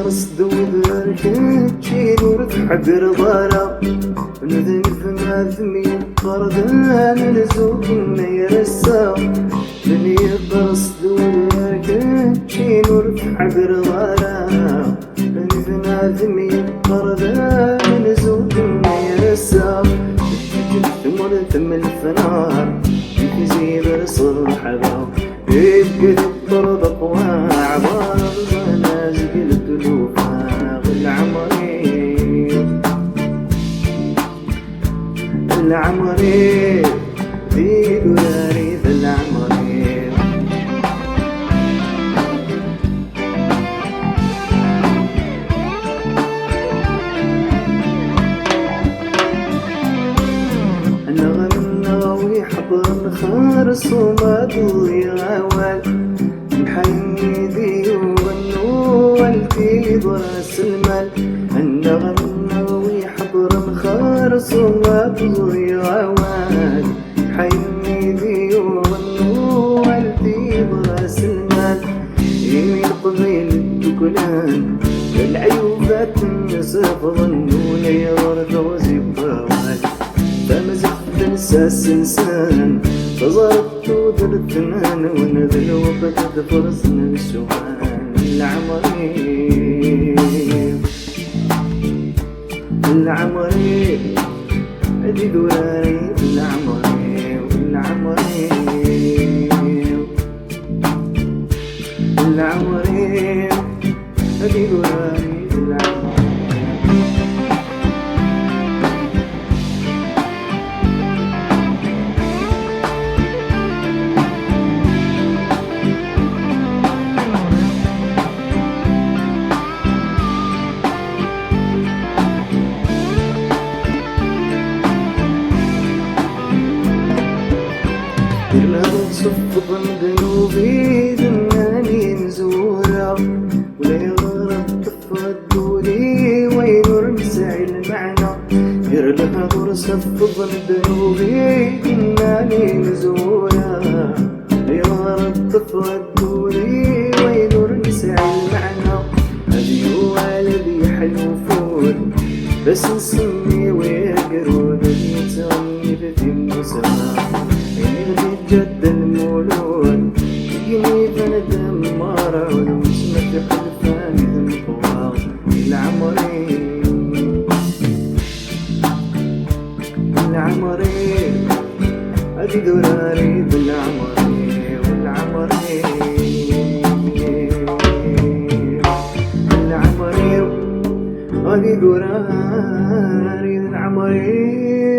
رصد وذركت شي نور في حقر ضرب نذن في ماذمي قردان نزوك النير الساق من يقرصد وذركت شي نور في حقر ضرب نذن ماذمي قردان نزوك النير الساق ثم ثم الفنار في زيب الصرحة يبقى الطرق وعبار نازق الدلوفة العمري في قراري العمري النغم حضر خارص وما تضيع وال محيي ذي والنوال في براس المال النغم حضر خارص وما تضيع وال محيي ذي والنوال في براس المال يمين قبيل الدكلان العيوبات النصف ظنون يورد وزبوال فمزق تنساس انسان فزرت ودرت ثمان ونذل وبدت فرسنا الشوان العمري ادي دوراري العمري ادي دوراري العمري لو صف ذنوبي دناني نزورة ولا يغرب تفضلي وين رمسعي المعنى غير لها صف ذنوبي دناني نزورة لا يغرب تفضلي وين رمسعي المعنى هذي هو الذي حلو فول بس نسمي ويقرون اللي تغني في المسمى جد المولود يجيني فندم مرعود واسمة حلفان المطوال العمري ادي دوراري بالعمري ادي دوراري العمري